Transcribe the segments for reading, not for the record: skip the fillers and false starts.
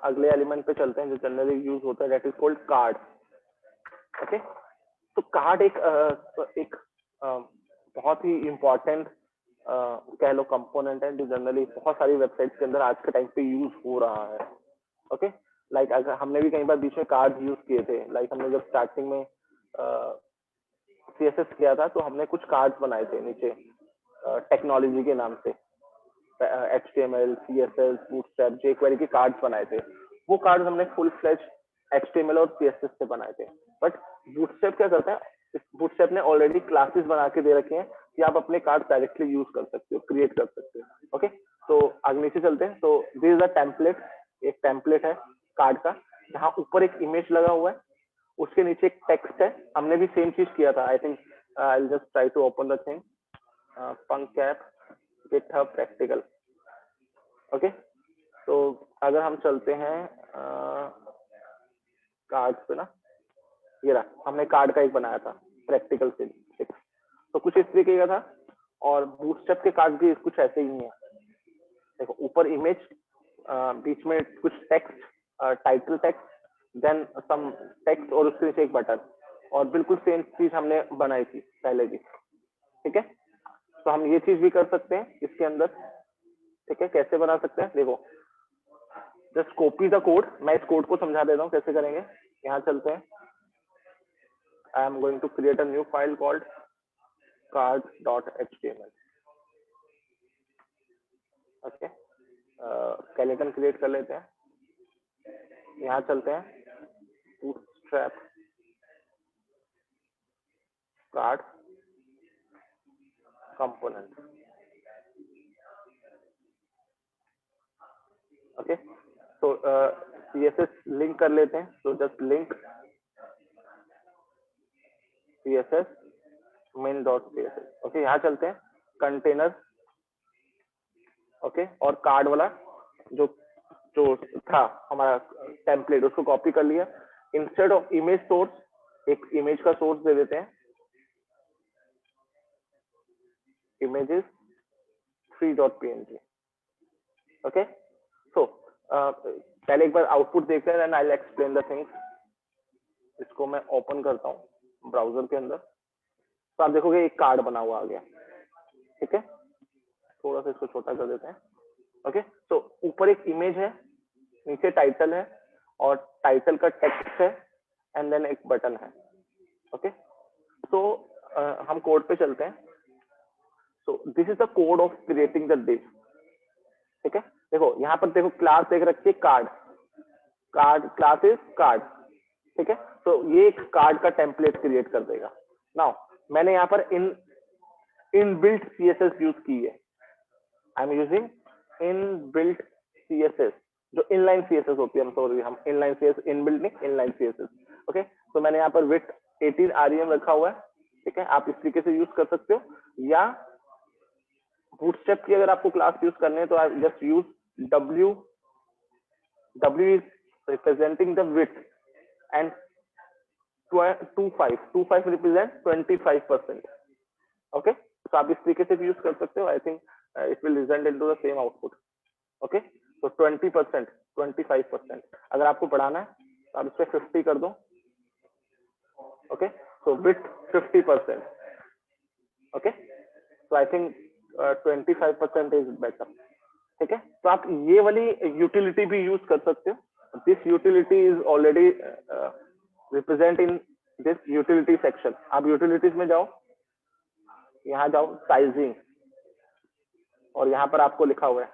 अगले एलिमेंट पे चलते हैं जो जनरली यूज होता है, that is called card. Okay, तो कार्ड एक बहुत ही इम्पोर्टेंट कह लो कंपोनेंट है जो जनरली बहुत सारी वेबसाइट्स के अंदर आज के टाइम पे यूज हो रहा है। ओके, लाइक अगर हमने भी कई बार बीच में कार्ड यूज किए थे, लाइक हमने जब स्टार्टिंग में सीएसएस किया था तो हमने कुछ कार्ड्स बनाए थे नीचे टेक्नोलॉजी के नाम से, HTML, CSS, बूटस्ट्रैप, jQuery के कार्ड्स बनाए थे। वो कार्ड्स हमने फुल फ्लेज HTML और CSS से बनाए थे। बट बूटस्ट्रैप क्या करता है, बूटस्ट्रैप ने ऑलरेडी क्लासेस बना के दे रखे हैं कि आप अपने कार्ड डायरेक्टली यूज कर सकते हो, क्रिएट कर सकते हो। ओके, तो आगे नीचे चलते हैं। तो दिस इज अ टेम्पलेट, एक टेम्पलेट है कार्ड का, जहाँ ऊपर एक इमेज लगा हुआ है, उसके नीचे एक टेक्स्ट है। हमने भी सेम चीज किया था। I think I will just try to open the thing, पंकैप गिटहब प्रैक्टिकल। ओके, तो अगर हम चलते हैं कार्ड पे ना, ये रहा, हमने कार्ड का एक बनाया था प्रैक्टिकल से 6, तो कुछ इस तरीके का था। और बूटस्ट्रैप के कार्ड भी कुछ ऐसे ही है। देखो ऊपर इमेज, बीच में कुछ text, title text, then some text और उसके नीचे एक बटन, और बिल्कुल सेम चीज हमने बनाई थी पहले भी। ठीक है, तो हम ये चीज भी कर सकते हैं इसके अंदर। ठीक है, कैसे बना सकते हैं, देखो जस्ट कॉपी द कोड। मैं इस कोड को समझा देता हूँ कैसे करेंगे। यहाँ चलते हैं, I am going to create a new file called card.html। Okay, skeleton create कर लेते हैं। यहाँ चलते हैं, बूटस्ट्रैप कार्ड कंपोनेंट। ओके, तो CSS लिंक कर लेते हैं। तो just link CSS main.css। Okay, यहाँ चलते हैं, कंटेनर। ओके, और कार्ड वाला जो जो था हमारा टेम्पलेट, उसको कॉपी कर लिया। इंस्टेड ऑफ इमेज सोर्स एक इमेज का सोर्स दे देते हैं, images 3.png। ओके, सो पहले एक बार आउटपुट देखते हैं, then I will explain the things. इसको मैं ओपन करता हूँ ब्राउजर के अंदर, तो आप देखोगे एक कार्ड बना हुआ आ गया। ठीक है, थोड़ा सा इसको छोटा कर देते हैं। ओके, तो ऊपर एक इमेज है, नीचे टाइटल है, और टाइटल का टेक्स्ट है, एंड देन एक बटन है। ओके, तो हम कोड पे चलते हैं। So this is the code of creating the div। ठीक है, देखो यहाँ पर देखो क्लास देख रखी है card, card class is card. ठीक है, तो ये एक कार्ड का टेम्पलेट क्रिएट कर देगा। नाउ मैंने यहाँ पर इनबिल्ट CSS यूज की है। I am using inbuilt CSS, जो इनलाइन CSS होती है। हम इनलाइन CSS, इनबिल्ट नहीं, इनलाइन CSS। ओके, तो मैंने यहाँ पर विथ 18 REM रखा हुआ है। ठीक है, आप इस तरीके से यूज कर सकते हो, या बूटस्ट्रैप की अगर आपको क्लास यूज करने हैं तो आप just use W is representing the with, and 25 represent 25%। Okay, तो आप इस तरीके से भी यूज कर सकते हो। I think it will result into the same output. Okay, तो 20%, 25%। अगर आपको बढ़ाना है तो आप इस पे 50 कर दो। Okay, so with 50%। ओके, तो आई थिंक 25% इज बेटर। ठीक है, तो आप ये वाली यूटिलिटी भी यूज कर सकते हो। This utility is already represent in this utility section. आप यूटिलिटीज में जाओ, यहाँ जाओ साइजिंग, और यहाँ पर आपको लिखा हुआ है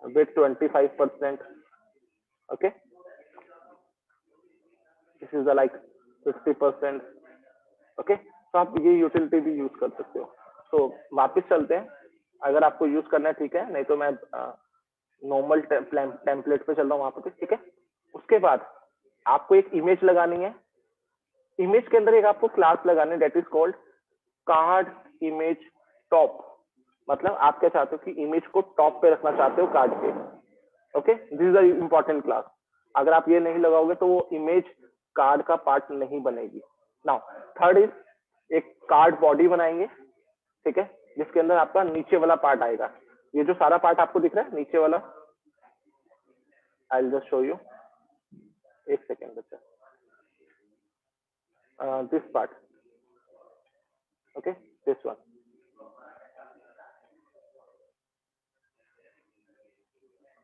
with 25%। Okay, this is like 50%। Okay, तो आप ये यूटिलिटी भी यूज कर सकते हो। तो वापस चलते हैं, अगर आपको यूज करना है ठीक है, नहीं तो मैं नॉर्मल टेम्पलेट पे चल रहा हूँ वहां पर। ठीक है, उसके बाद आपको एक इमेज लगानी है। इमेज के अंदर एक आपको क्लास लगानी है, that is called card image top. मतलब आप क्या चाहते हो कि इमेज को टॉप पे रखना चाहते हो कार्ड के। Okay, this is a important class. अगर आप ये नहीं लगाओगे तो वो इमेज कार्ड का पार्ट नहीं बनेगी। नाउ थर्ड इज एक कार्ड बॉडी बनाएंगे। ठीक है, जिसके अंदर आपका नीचे वाला पार्ट आएगा। ये जो सारा पार्ट आपको दिख रहा है नीचे वाला, I'll just show you. एक सेकेंड बच्चा. This part. Okay, this one.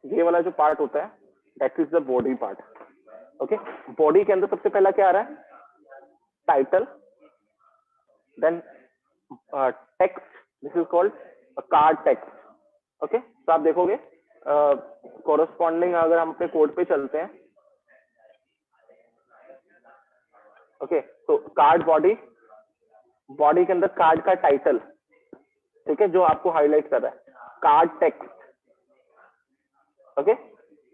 ये वाला जो पार्ट होता है that is the body part. Okay, body के अंदर सबसे पहला क्या आ रहा है? Title, then text. This is called card text. Okay, तो आप देखोगे कोरस्पॉन्डिंग अगर हम अपने कोड पे चलते हैं. ओके, तो कार्ड बॉडी, बॉडी के अंदर कार्ड का टाइटल, ठीक है, जो आपको हाईलाइट कर रहा है. Card text. Okay,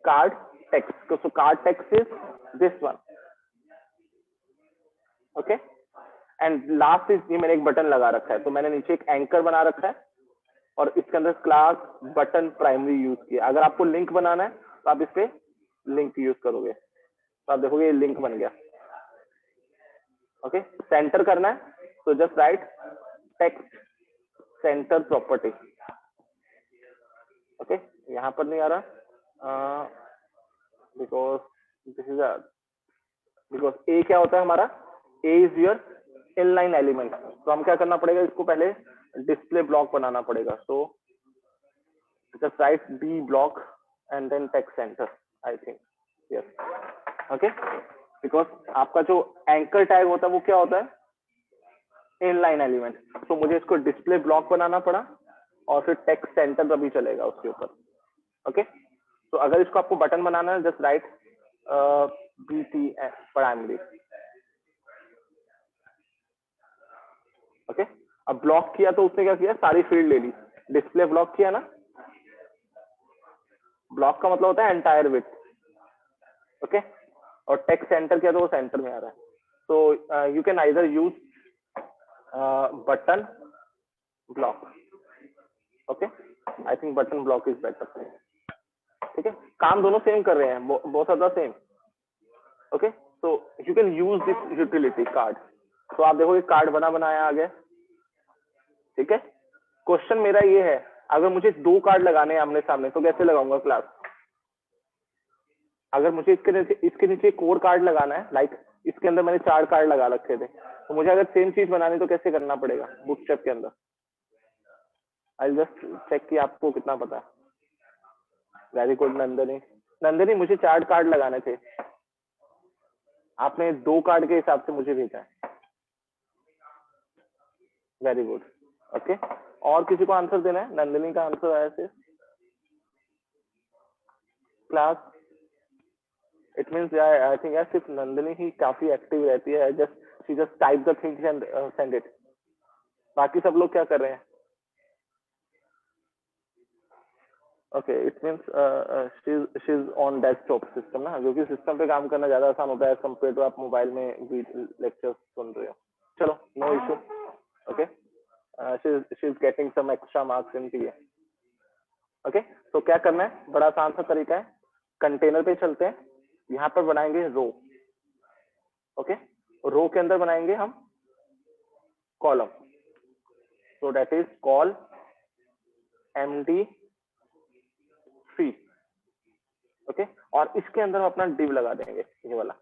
card text. So card text is this one. Okay, and last is, ये मैंने एक बटन लगा रखा है, तो मैंने नीचे एक एंकर बना रखा है और इसके अंदर क्लास बटन प्राइमरी यूज किया. अगर आपको लिंक बनाना है तो आप इस पे लिंक यूज करोगे, तो आप देखोगे ये लिंक बन गया. ओके, सेंटर करना है तो just right text centre property. Okay, यहाँ पर नहीं आ रहा बिकॉज दिस इज बिकॉज ए क्या होता है हमारा? ए इज योर इनलाइन एलिमेंट. तो हम क्या करना पड़ेगा, इसको पहले डिस्प्ले ब्लॉक बनाना पड़ेगा. So just write D block and then text center, I think. Yes, okay, because आपका जो एंकर टैग होता है वो क्या होता है? Inline element. तो मुझे इसको डिस्प्ले ब्लॉक बनाना पड़ा और फिर टेक्स्ट सेंटर तभी चलेगा उसके ऊपर. ओके, तो अगर इसको आपको बटन बनाना है just right BT primary. Okay, अब ब्लॉक किया तो उसने क्या किया? सारी फील्ड ले ली. डिस्प्ले ब्लॉक किया ना, ब्लॉक का मतलब होता है एंटायर विड्थ. ओके, और टेक्स्ट सेंटर किया तो वो सेंटर में आ रहा है. So you can either use button block. Okay, I think button block is better. ठीक है, काम दोनों सेम कर रहे हैं, both are the same. Okay, so you can use this utility card. तो आप देखोगे कार्ड बना बनाया आ गया. ठीक है, क्वेश्चन मेरा ये है, अगर मुझे 2 कार्ड लगाने हैं आमने सामने तो कैसे लगाऊंगा क्लास? अगर मुझे इसके नीचे एक और कार्ड लगाना है, लाइक इसके अंदर मैंने 4 कार्ड लगा रखे थे, तो मुझे अगर सेम चीज बनानी तो कैसे करना पड़ेगा बूटस्ट्रैप के अंदर? आई जस्ट चेक कि आपको कितना पता है. Very good Nandini. नंदनी, मुझे 4 कार्ड लगाने थे, आपने 2 कार्ड के हिसाब से मुझे भेजा है. Very good. ओके, और किसी को आंसर देना है? नंदनी का आंसर आया सिर्फ class. It means I think यार सिर्फ नंदनी ही काफी एक्टिव रहती है. Just she just type the things and send it. बाकी सब लोग क्या कर रहे हैं? Okay, it means she is on desktop system ना, क्योंकि सिस्टम पे काम करना ज्यादा आसान होता है कंपेयर टू आप मोबाइल में लेक्चर सुन रहे हो. चलो, no issue. Okay, she is getting some extra marks in PA. ओके, तो क्या करना है? बड़ा आसान सा तरीका है. कंटेनर पे चलते हैं, यहाँ पर बनाएंगे रो. ओके, रो के अंदर बनाएंगे हम column. So that is call MD3. Okay, और इसके अंदर हम अपना डिव लगा देंगे, ये वाला.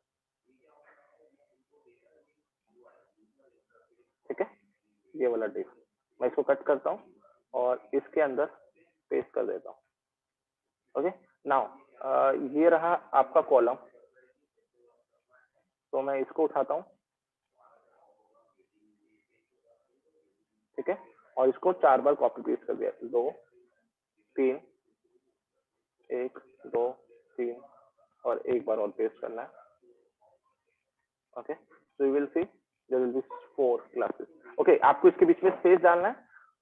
ठीक है, ये वाला डिव मैं इसको कट करता हूँ और इसके अंदर पेस्ट कर देता हूँ. ओके, नाउ ये रहा आपका कॉलम. तो मैं इसको उठाता हूँ. ठीक है, और इसको 4 बार कॉपी पेस्ट कर दिया. 2 3 1 2 3 और एक बार और पेस्ट करना है. Okay, so you will see there will be 4 classes. Okay, आपको इसके बीच में स्पेस डालना है.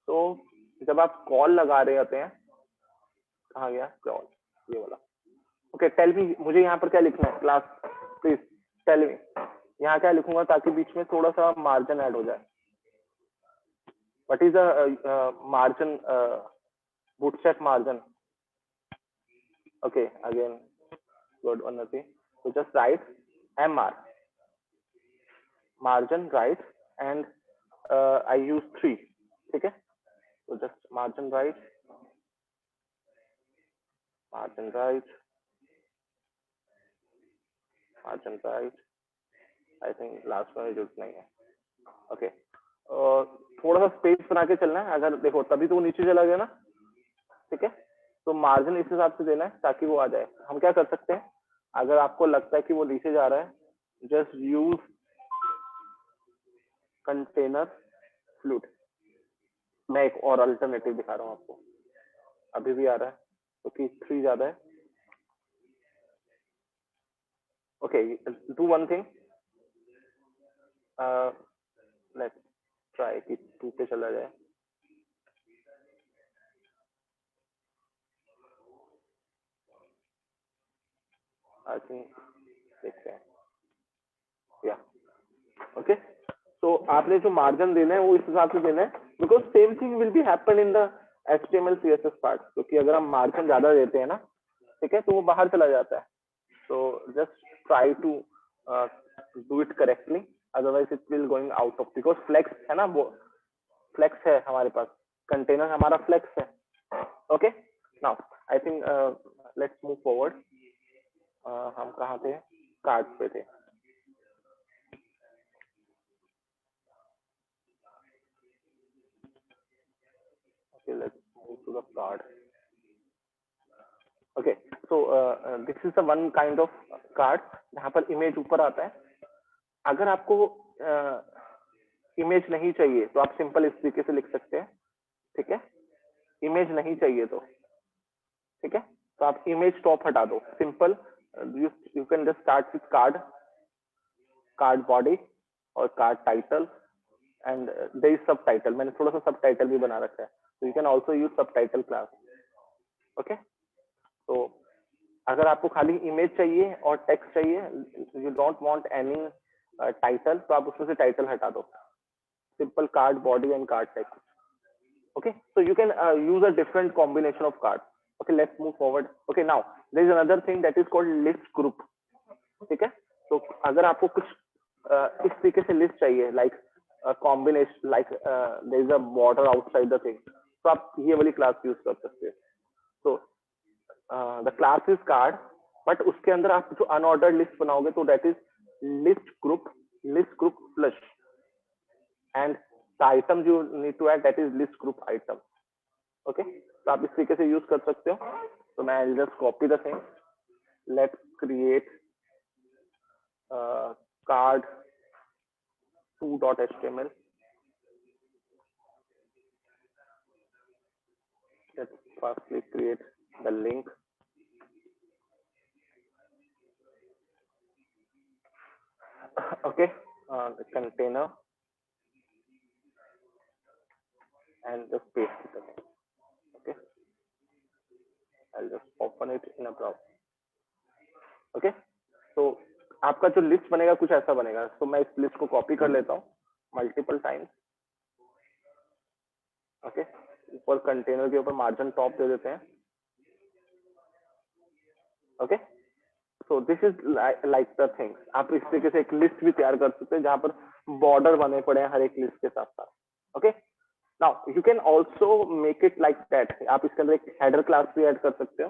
तो जब आप कॉल लगा रहे होते हैं, कहाँ गया कॉल? ये वाला. ओके, टेल मी, मुझे यहाँ पर क्या लिखना है? Class please tell me. यहाँ क्या लिखूंगा ताकि बीच में थोड़ा सा मार्जिन ऐड हो जाए? What is the margin? Bootstrap margin. Okay, again good Unnati. So just write MR margin, right? And I use 3. ठीक है, so just margin right, margin right, I think last में जुड़ना ही है। ओके, थोड़ा सा space बना के चलना है, अगर देखो तभी तो वो नीचे चला गया ना, ठीक है। तो मार्जिन इस हिसाब से देना है ताकि वो आ जाए। हम क्या कर सकते हैं, अगर आपको लगता है कि वो नीचे जा रहा है, जस्ट यूज कंटेनर फ्लूट। मैं एक और अल्टरनेटिव दिखा रहा हूँ आपको, अभी भी आ रहा है क्योंकि 3 ज्यादा है। Okay, do one thing, let's try कि 2 पे चला जाए। आई थिंक देखते हैं, या ओके। तो आपने जो मार्जिन देना है वो इस हिसाब से देना है, because same thing will be happen in the HTML CSS part, क्योंकि अगर हम मार्जिन ज्यादा देते हैं ना, ठीक है, तो वो बाहर चला जाता है। तो just try to do it correctly, otherwise it will going out of, because flex है ना, वो फ्लेक्स है हमारे पास, कंटेनर हमारा फ्लेक्स है। Okay, now I think let's move forward. हम कहाँ थे, कार्ड पे थे। Okay, let's move to the card. Okay, so this is the one kind of card जहाँ पर इमेज ऊपर आता है। अगर आपको इमेज नहीं चाहिए तो आप सिंपल इस तरीके से लिख सकते हैं, ठीक है। इमेज नहीं चाहिए तो, ठीक है, तो आप इमेज टॉप हटा दो, simple. You can just start with card, card body और card title and there is subtitle. मैंने थोड़ा सा सब टाइटल भी बना रखा है, तो यू कैन ऑल्सो यूज सब टाइटल क्लास। ओके, तो अगर आपको खाली इमेज चाहिए और टेक्स्ट चाहिए, you don't want any title, तो आप उसमें से टाइटल हटा दो, simple card body and card text. okay, so you can use a different combination of cards. Okay, let's move forward. Okay, now there is another thing that is called list group. ठीक है, तो अगर आपको कुछ इस तरीके से list चाहिए, like combination, like there is a border outside the thing, तो आप ये वाली क्लास यूज कर सकते हैं। तो the class is card, but उसके अंदर आप जो अनऑर्डर्ड लिस्ट बनाओगे तो that is list group flush, and the item you need to add that is list group item. Okay, तो आप इस तरीके से यूज कर सकते हो। तो मैं just copy the thing, let's create card 2.html. Let's firstly create the link. Okay, the container, and just paste it again. Okay, I'll just open it in a browser. Okay, तो आपका जो list बनेगा कुछ ऐसा बनेगा। तो मैं इस लिस्ट को कॉपी कर लेता हूँ मल्टीपल टाइम्स। ओके, ऊपर कंटेनर के ऊपर मार्जिन टॉप दे देते हैं। Okay, so this is like the things. आप इस तरीके से एक लिस्ट भी तैयार कर सकते हैं जहां पर बॉर्डर बने पड़े हैं हर एक लिस्ट के साथ साथ। Okay, now you can also make it like that. आप इसके अंदर एक हेडर क्लास भी ऐड कर सकते हो,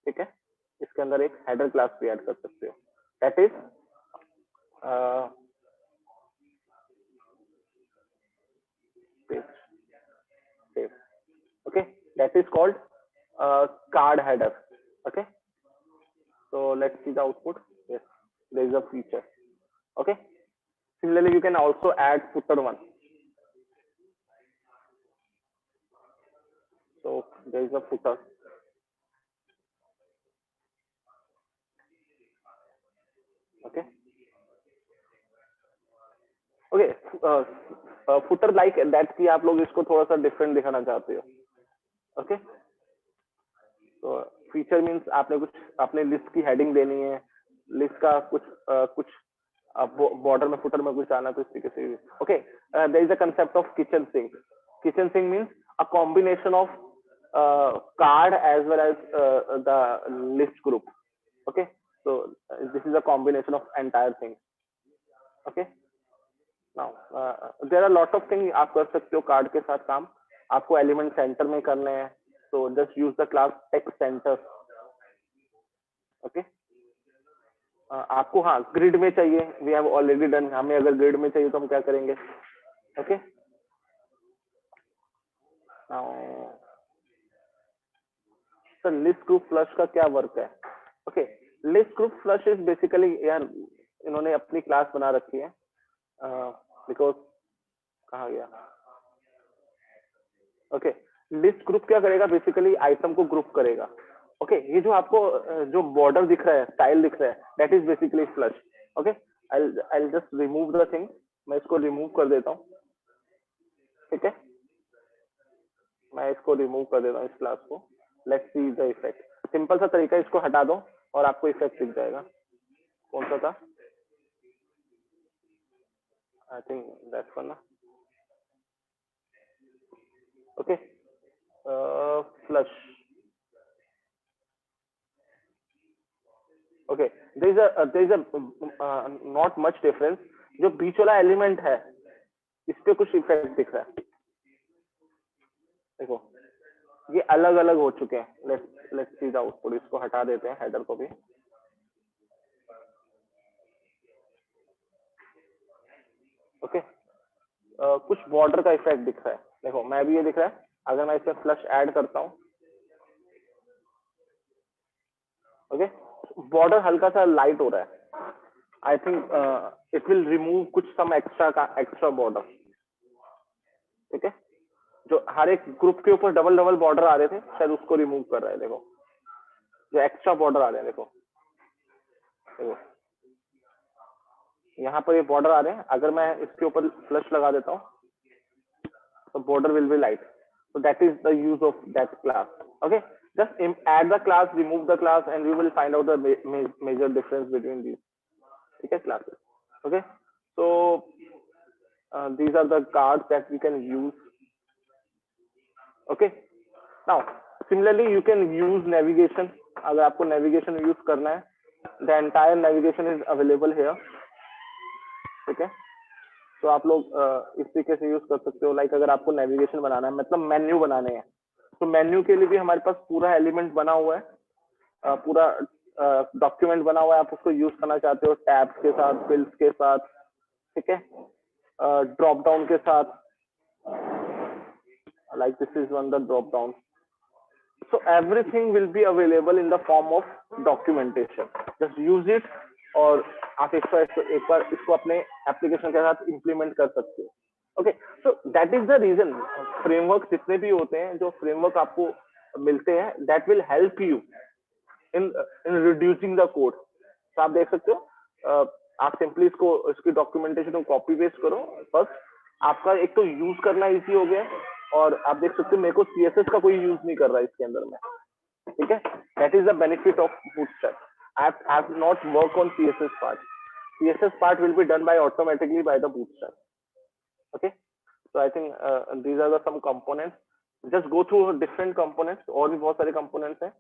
ठीक है, इसके अंदर एक हेडर क्लास भी ऐड कर सकते हो, that is okay, that is called card header. Okay, so let's see the output. Yes, there is a feature. Okay, similarly you can also add footer one. So there is a footer. Okay, okay, footer like that कि आप लोग इसको थोड़ा सा different दिखाना चाहते हो। Okay, तो फीचर मीन्स आपने कुछ अपने लिस्ट की हेडिंग देनी है, लिस्ट का कुछ बॉर्डर में फुटर में कुछ आना, तो इस तरीके से। Okay, there is a concept of kitchen sink. Kitchen sink means a combination of card as well as the list group. Okay, so this is a combination of entire thing. Okay, now there are lot of things आप कर सकते हो card के साथ काम। आपको element centre में करने हैं, तो just use the class text centre. Okay, आपको हाँ ग्रिड में चाहिए, वी हैव ऑलरेडी डन। हमें अगर ग्रिड में चाहिए तो हम क्या करेंगे, okay. Sir list group flush का क्या वर्क है? Okay, list group flush is basically, यार इन्होंने अपनी क्लास बना रखी है, बिकॉज कहा गया, ओके। लिस्ट ग्रुप क्या करेगा, बेसिकली आइटम को ग्रुप करेगा। ओके, ये जो आपको जो बॉर्डर दिख रहा है, स्टाइल दिख रहा है, that is basically flush. Okay, I just remove the thing, मैं इसको रिमूव कर देता हूँ, ठीक है। मैं इसको रिमूव कर देता हूँ इस क्लास को। Let's see the effect. Simple सा तरीका है, इसको हटा दो और आपको इफेक्ट दिख जाएगा। कौन सा था? आई थिंक दैट्स वन ना। Okay, flush. Okay, there is a not much difference. जो बीच वाला एलिमेंट है इस पे कुछ इफेक्ट दिख रहा है, देखो ये अलग अलग हो चुके हैं। Let's see the output. इसको हटा देते हैं, हेडर को भी। ओके, कुछ बॉर्डर का इफेक्ट दिख रहा है, देखो मैं भी ये दिख रहा है। अगर मैं इसमें फ्लश ऐड करता हूँ, ओके, बॉर्डर हल्का सा लाइट हो रहा है। I think it will remove कुछ सम एक्स्ट्रा बॉर्डर, ठीक है। जो हर एक ग्रुप के ऊपर डबल डबल बॉर्डर आ रहे थे, शायद उसको रिमूव कर रहा है। देखो जो एक्स्ट्रा बॉर्डर आ रहे हैं, देखो देखो यहाँ पर ये बॉर्डर आ रहे हैं। अगर मैं इसके ऊपर फ्लश लगा देता हूँ तो border will be light. So that is the use of that class. Okay, just add the class, remove the class, and we will find out the major difference between these. Okay, classes. Okay, so these are the cards that we can use. Okay, now similarly you can use navigation. अगर आपको navigation use करना है, the entire navigation is available here. ठीक है, तो आप लोग इस तरीके से यूज कर सकते हो। लाइक अगर आपको नेविगेशन बनाना है, मतलब मेन्यू बनाने हैं, तो मेन्यू के लिए भी हमारे पास पूरा एलिमेंट बना हुआ है, पूरा डॉक्यूमेंट बना हुआ है। आप उसको यूज करना चाहते हो टैब्स के साथ, फिल्ड्स के साथ, ठीक है, ड्रॉप डाउन के साथ। Like this is one the drop down. So everything will be available in the form of documentation. Just use it और आप एक बार इसको अपने एप्लीकेशन के साथ इम्प्लीमेंट कर सकते हो। Okay, so that is the reason framework जितने भी होते हैं, जो फ्रेमवर्क आपको मिलते हैं, that will help you in in reducing the code. तो आप देख सकते हो, आप सिंपली इसकी डॉक्यूमेंटेशन को कॉपी पेस्ट करो, बस आपका एक तो यूज करना इजी हो गया। और आप देख सकते हो मेरे को सीएसएस का कोई यूज नहीं कर रहा है इसके अंदर में, ठीक है। That is the benefit of bootstrap. I have not worked on CSS part. CSS part will be done by automatically by the bootstrap. Okay, so I think these are the some components. Just go through different components, और भी बहुत सारे components हैं